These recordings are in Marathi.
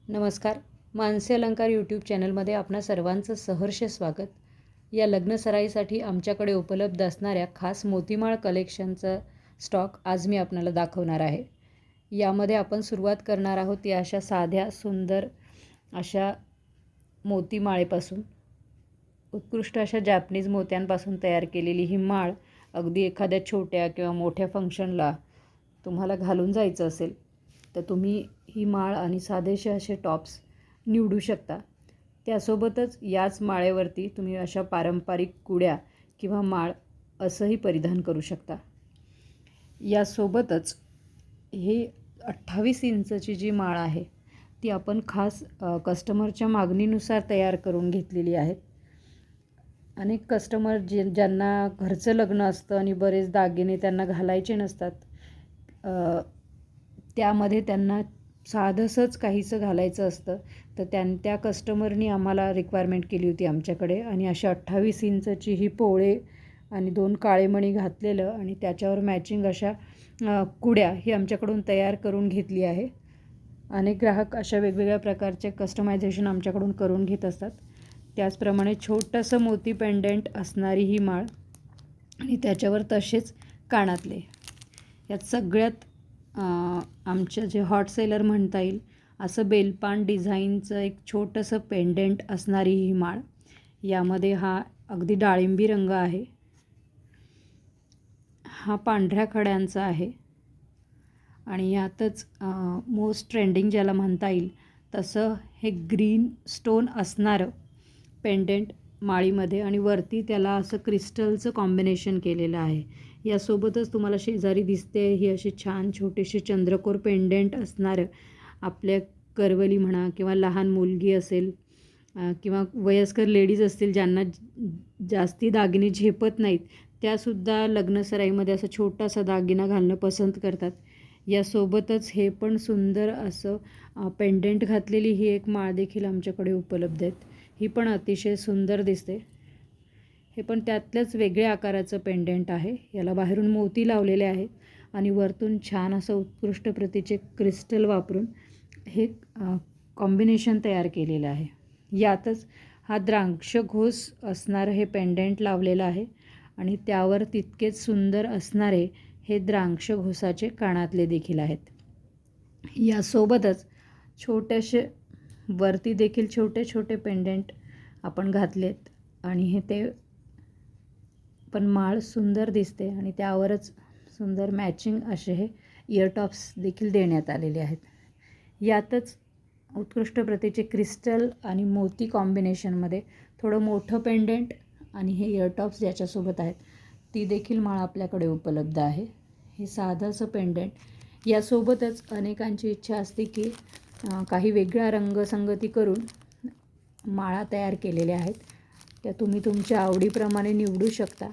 नमस्कार. मानसी अलंकार यूट्यूब चॅनलमध्ये आपणा सर्वांचं सहर्ष स्वागत. या लग्नसराईसाठी आमच्याकडे उपलब्ध असणाऱ्या खास मोतीमाळ कलेक्शनचा स्टॉक आज मी आपणाला दाखवणार आहे. यामध्ये आपण सुरुवात करणार आहोत या अशा साध्या सुंदर अशा मोतीमाळेपासून. उत्कृष्ट अशा जॅपनीज मोत्यांपासून तयार केलेली ही माळ अगदी एखाद्या छोट्या किंवा मोठ्या फंक्शनला तुम्हाला घालून जायचं असेल तर तुम्ही ही माळ आणि साधेसे असे टॉप्स निवडू शकता. त्यासोबतच याच माळेवरती तुम्ही अशा पारंपरिक कुड्या किंवा माळ असंही परिधान करू शकता. यासोबतच ही 28 इंचची जी माळ आहे ती आपण खास कस्टमरच्या मागणीनुसार तयार करून घेतलेली आहे. अनेक कस्टमर ज्यांना घरचं लग्न असतं आणि बरेच दागिने त्यांना घालायचे नसतात, त्यामध्ये त्यांना साधंसंच काहीसं घालायचं असतं, तर त्या कस्टमरनी आम्हाला रिक्वायरमेंट केली होती आमच्याकडे आणि अशा 28 इंचची ही पोळे आणि 2 काळे मणी घातलेलं आणि त्याच्यावर मॅचिंग अशा कुड्या ही आमच्याकडून तयार करून घेतली आहे. अनेक ग्राहक अशा वेगवेगळ्या प्रकारचे कस्टमायझेशन आमच्याकडून करून घेत असतात. त्याचप्रमाणे छोटंसं मोती पेंडंट असणारी ही माळ आणि त्याच्यावर तसेच कानातले. यात सगळ्यात आमचं जे हॉट सेलर म्हणता येईल असं बेलपान डिझाईनचं एक छोटंसं पेंडंट असणारी ही माळ. यामध्ये हा अगदी डाळिंबी रंग आहे, हा पांढऱ्या खड्यांचा आहे आणि यातच मोस्ट ट्रेंडिंग ज्याला म्हणता येईल तसं हे ग्रीन स्टोन असणारं पेंडंट माळीमध्ये आणि वरती त्याला असं क्रिस्टलचं कॉम्बिनेशन केलेलं आहे. यासोबतच तुम्हाला शेजारी दिसते ही अशी छान छोटीशी चंद्रकोर पेंडंट असणारं आपल्या करवली म्हणा किंवा लहान मुलगी असेल किंवा वयस्कर लेडीज असतील ज्यांना जास्ती दागिने झेपत नाहीत, त्यासुद्धा लग्नसराईमध्ये असं छोटासा दागिना घालणं पसंत करतात. यासोबतच हे पण सुंदर असं पेंडंट घातलेली ही एक माळ देखील आमच्याकडे उपलब्ध आहेत. ही पण अतिशय सुंदर दिसते. हे पण त्यातल्याच वेगळ्या आकाराचं पेंडंट आहे. याला बाहेरून मोती लावलेले आहेत आणि वरतून छान असं उत्कृष्ट प्रतीचे क्रिस्टल वापरून हे कॉम्बिनेशन तयार केलेलं आहे. यातच हा द्राक्ष घोस असणारं हे पेंडंट लावलेलं आहे आणि त्यावर तितकेच सुंदर असणारे हे द्राक्ष घोसाचे कानातले देखील आहेत. यासोबतच छोटेसे वरती देखील छोटे छोटे पेंडंट आपण घातलेत आणि हे ते पण माळ सुंदर दिसते आणि त्यावरच सुंदर मॅचिंग असे हे इयर टॉप्स देखील देण्यात आलेले आहेत. यातच उत्कृष्ट प्रतीचे क्रिस्टल आणि मोती कॉम्बिनेशनमध्ये थोडं मोठं पेंडंट आणि हे इयर टॉप्स ज्याच्यासोबत आहेत ती देखील माळ आपल्याकडे उपलब्ध आहे. हे साधंसं पेंडंट. यासोबतच अनेकांची इच्छा असते की काही वेगळ्या रंगसंगती करून माळा तयार केलेल्या आहेत, त्या तुम्ही तुमच्या आवडीप्रमाणे निवडू शकता.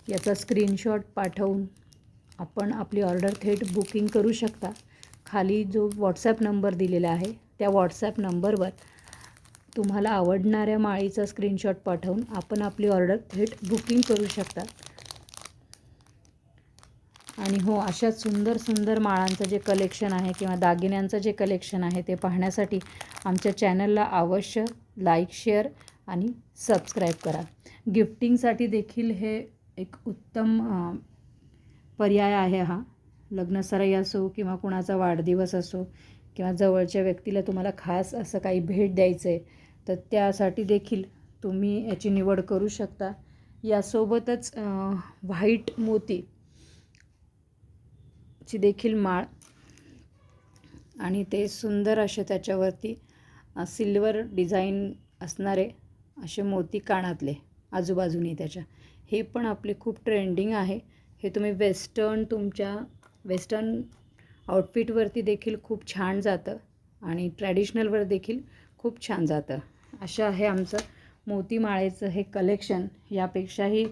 याचा स्क्रीनशॉट पाठवून आपण आपली ऑर्डर थेट बुकिंग करू शकता. खाली जो व्हॉट्सॲप नंबर दिलेला आहे त्या व्हॉट्सॲप नंबरवर तुम्हाला आवडणाऱ्या माळीचा स्क्रीनशॉट पाठवून आपण आपली ऑर्डर थेट बुकिंग करू शकता. आणि हो, अशाच सुंदर सुंदर माळांचं जे कलेक्शन आहे किंवा दागिन्यांचं जे कलेक्शन आहे ते पाहण्यासाठी आमच्या चॅनलला अवश्य लाईक, शेअर आणि सबस्क्राईब करा. गिफ्टिंगसाठी देखील हे एक उत्तम पर्याय आहे. हा लग्नसराई असो किंवा कुणाचा वाढदिवस असो किंवा जवळच्या व्यक्तीला तुम्हाला खास असं काही भेट द्यायचं आहे तर त्यासाठी देखील तुम्ही याची निवड करू शकता. यासोबतच व्हाईट मोती ची देखील माळ आणि ते सुंदर असे त्याच्यावरती सिल्वर डिझाईन असणारे असे मोती कानातले आजूबाजूनी त्याच्या, हे पण आपले खूप ट्रेंडिंग आहे. हे तुम्ही तुमच्या वेस्टर्न आउटफिटवरती देखील खूप छान जातं आणि ट्रॅडिशनलवर देखील खूप छान जातं. असं आहे आमचं मोतीमाळेचं हे कलेक्शन. यापेक्षाही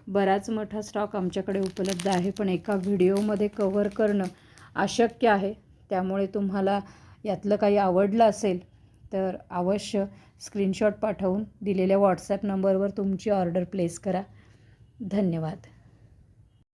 बराच मोठा स्टॉक आमच्याकडे उपलब्ध आहे, पण एका व्हिडिओमध्ये कव्हर करणं अशक्य आहे. त्यामुळे तुम्हाला यातलं काही आवडलं असेल तर अवश्य स्क्रीनशॉट पाठवून दिलेल्या व्हॉट्सॲप नंबरवर तुमची ऑर्डर प्लेस करा. धन्यवाद.